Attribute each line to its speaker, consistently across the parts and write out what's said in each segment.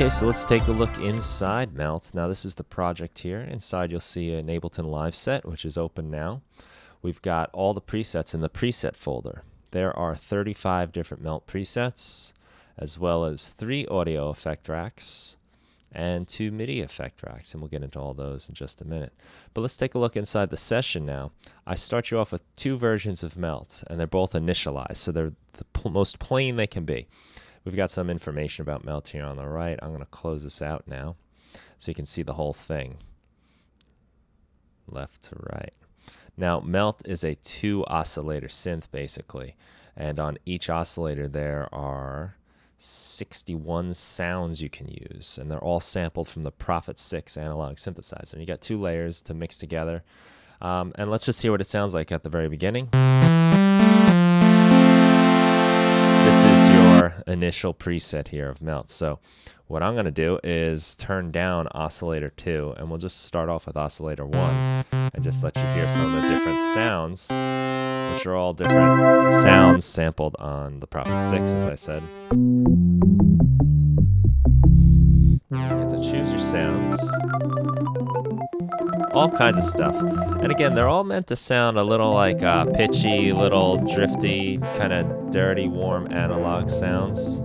Speaker 1: Okay, so let's take a look inside Melt. Now this is the project here. Inside you'll see an Ableton Live set, which is open now. We've got all the presets in the preset folder. There are 35 different Melt presets, as well as 3 audio effect racks and 2 MIDI effect racks, and we'll get into all those in just a minute. But let's take a look inside the session now. I start you off with 2 versions of Melt, and they're both initialized, so they're the most plain they can be. We've got some information about Melt here on the right. I'm going to close this out now so you can see the whole thing, left to right. Now, Melt is a 2 oscillator synth, basically, and on each oscillator there are 61 sounds you can use, and they're all sampled from the Prophet 6 analog synthesizer. And you got 2 layers to mix together, and let's just hear what it sounds like at the very beginning. This is your initial preset here of Melt. So what I'm going to do is turn down Oscillator 2, and we'll just start off with Oscillator 1 and just let you hear some of the different sounds, which are all different sounds sampled on the Prophet 6, as I said. You get to choose your sounds. All kinds of stuff. And again, they're all meant to sound a little like pitchy, little drifty, kind of dirty, warm analog sounds.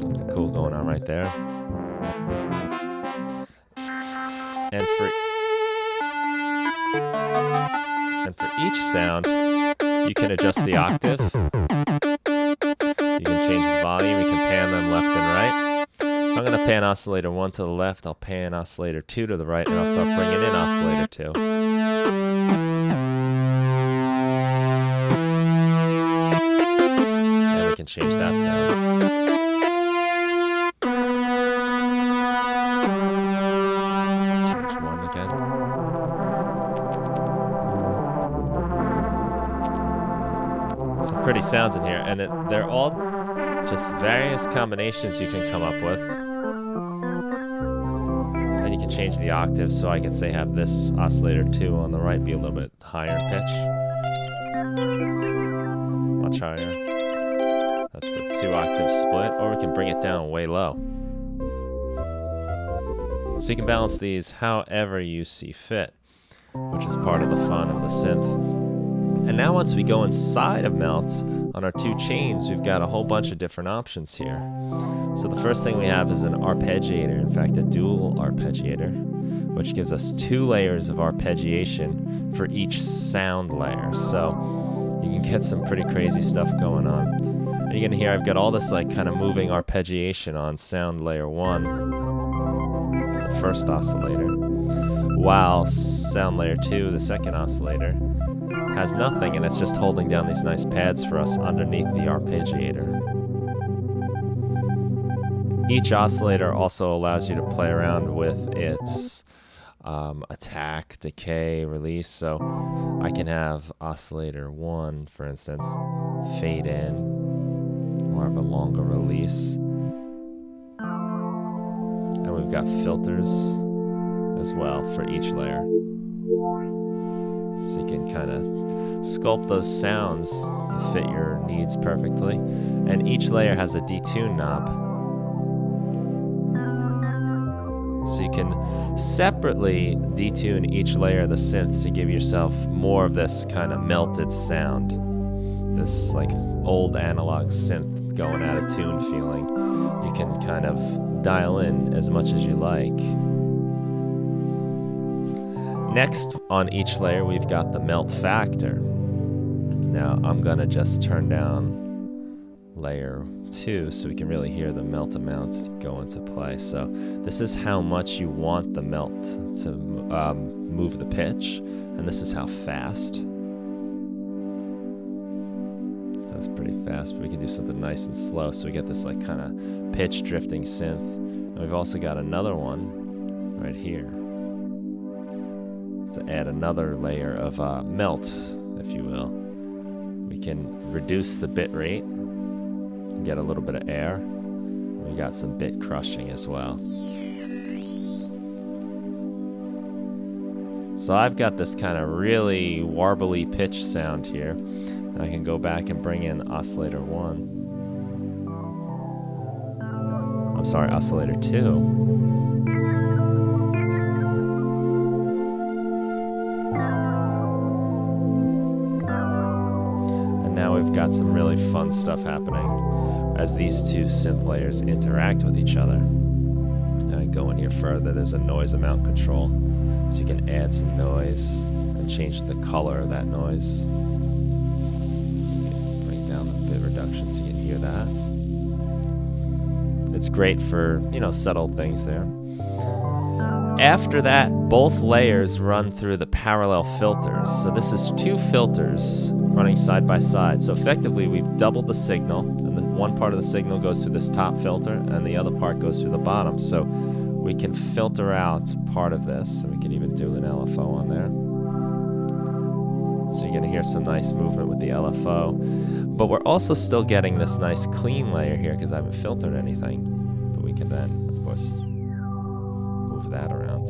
Speaker 1: Something cool going on right there. And for each sound, you can adjust the octave. You can change the volume. You can pan them left and right. So I'm going to pan Oscillator 1 to the left, I'll pan Oscillator 2 to the right, and I'll start bringing in Oscillator 2. And we can change that sound. Change 1 again. Some pretty sounds in here, and they're all just various combinations you can come up with. And you can change the octave, so I can say have this Oscillator 2 on the right be a little bit higher in pitch. Much higher. That's the 2 octave split, or we can bring it down way low. So you can balance these however you see fit, which is part of the fun of the synth. And now once we go inside of Melt, on our 2 chains, we've got a whole bunch of different options here. So the first thing we have is an arpeggiator, in fact a dual arpeggiator, which gives us 2 layers of arpeggiation for each sound layer. So you can get some pretty crazy stuff going on. And you're gonna hear I've got all this like kind of moving arpeggiation on sound layer 1, the first oscillator, while sound layer 2, the second oscillator, has nothing, and it's just holding down these nice pads for us underneath the arpeggiator. Each oscillator also allows you to play around with its attack, decay, release. So I can have Oscillator 1, for instance, fade in, or have a longer release. And we've got filters as well for each layer. So you can kind of sculpt those sounds to fit your needs perfectly. And each layer has a detune knob. So you can separately detune each layer of the synth to give yourself more of this kind of melted sound. This like old analog synth going out of tune feeling. You can kind of dial in as much as you like. Next, on each layer, we've got the melt factor. Now, I'm going to just turn down layer 2 so we can really hear the melt amount go into play. So this is how much you want the melt to move the pitch, and this is how fast. So that's pretty fast, but we can do something nice and slow, so we get this like kind of pitch drifting synth. And we've also got another one right here to add another layer of melt, if you will. We can reduce the bit rate, get a little bit of air. We got some bit crushing as well. So I've got this kind of really warbly pitch sound here. And I can go back and bring in Oscillator 1. sorry, Oscillator 2. Now we've got some really fun stuff happening as these two synth layers interact with each other. And go in here further, there's a noise amount control, so you can add some noise and change the color of that noise. You can bring down the bit reduction so you can hear that. It's great for, you know, subtle things there. After that, both layers run through the parallel filters. So this is two filters running side by side. So effectively, we've doubled the signal, and one part of the signal goes through this top filter, and the other part goes through the bottom. So we can filter out part of this, and we can even do an LFO on there. So you're going to hear some nice movement with the LFO. But we're also still getting this nice clean layer here because I haven't filtered anything. But we can then, of course, move that around.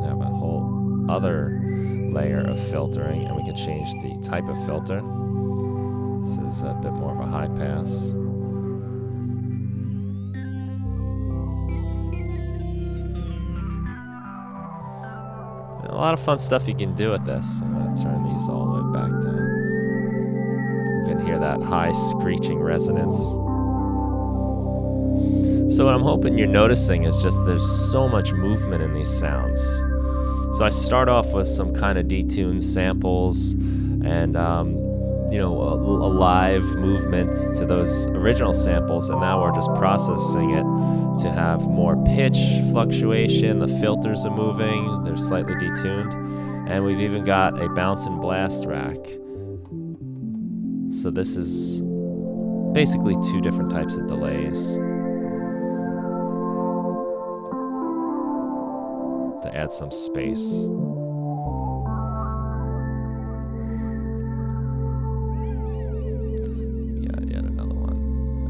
Speaker 1: We have a whole other layer of filtering, and we can change the type of filter. This is a bit more of a high pass. A lot of fun stuff you can do with this. I'm going to turn these all the way back down. You can hear that high screeching resonance. So what I'm hoping you're noticing is just there's so much movement in these sounds. So I start off with some kind of detuned samples and you know, a live movement to those original samples, and now we're just processing it to have more pitch fluctuation. The filters are moving, they're slightly detuned, and we've even got a bounce and blast rack. So this is basically two different types of delays to add some space. We got yet another one.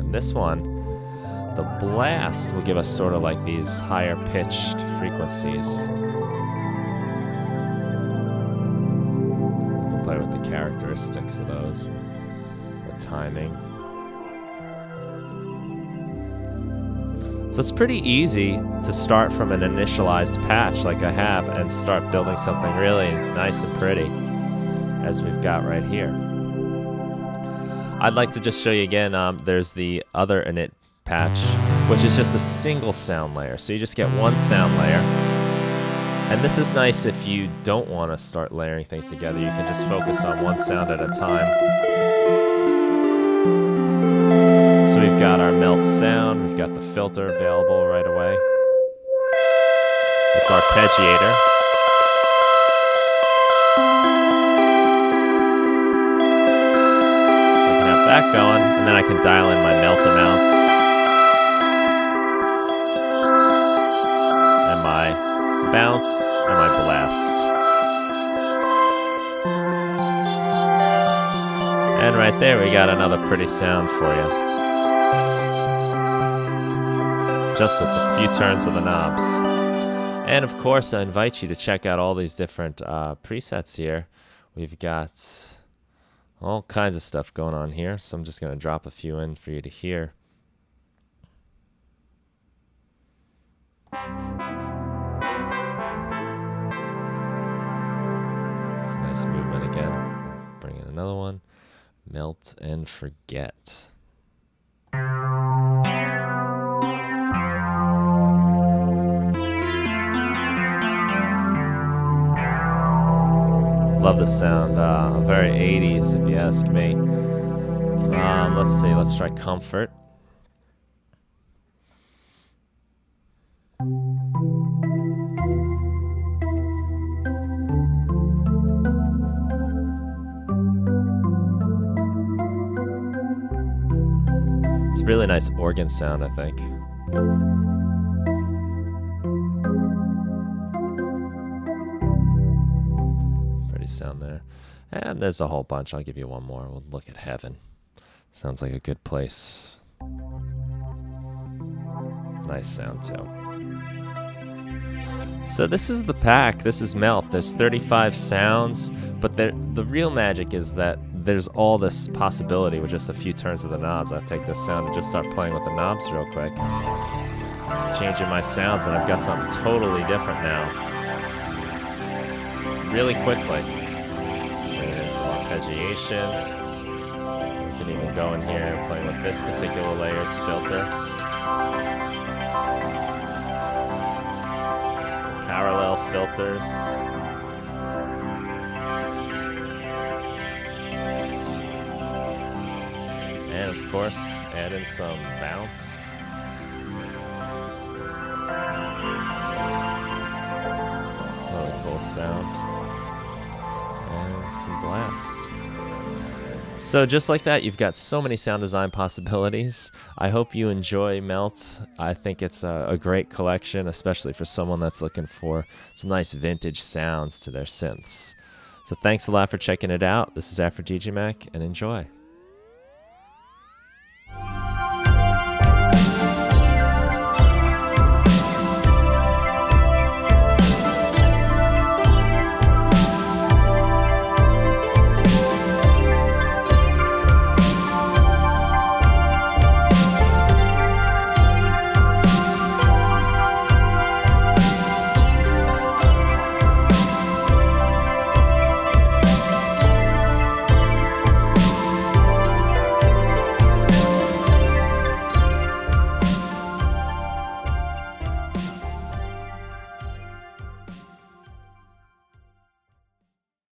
Speaker 1: And this one, the blast will give us sort of like these higher pitched frequencies. We can play with the characteristics of those, the timing. So it's pretty easy to start from an initialized patch like I have and start building something really nice and pretty, as we've got right here. I'd like to just show you again, there's the other init patch, which is just a single sound layer. So you just get one sound layer. And this is nice if you don't want to start layering things together. You can just focus on one sound at a time. So we've got our melt sound, we've got the filter available right away. It's arpeggiator. So I can have that going, and then I can dial in my melt amounts and my bounce and my blast. And right there we got another pretty sound for you. Just with a few turns of the knobs. And of course, I invite you to check out all these different presets here. We've got all kinds of stuff going on here, so I'm just going to drop a few in for you to hear. It's a nice movement again. Bring in another one. Melt and forget. Love the sound, very 80s if you ask me. Let's see, let's try comfort. It's a really nice organ sound, I think. Sound there, and there's a whole bunch. I'll give you one more. We'll look at heaven. Sounds like a good place. Nice sound too. So this is the pack. This is Melt. There's 35 sounds, but the real magic is that there's all this possibility with just a few turns of the knobs. I'll take this sound and just start playing with the knobs real quick. changing my sounds, and I've got something totally different now. Really quickly. There's some arpeggiation. We can even go in here and play with this particular layer's filter. Parallel filters. And of course, add in some bounce. Really cool sound. And some blast. So just like that, you've got so many sound design possibilities. I hope you enjoy Melt. I think it's a great collection, especially for someone that's looking for some nice vintage sounds to their synths. So thanks a lot for checking it out. This is AfroDJMac, and enjoy.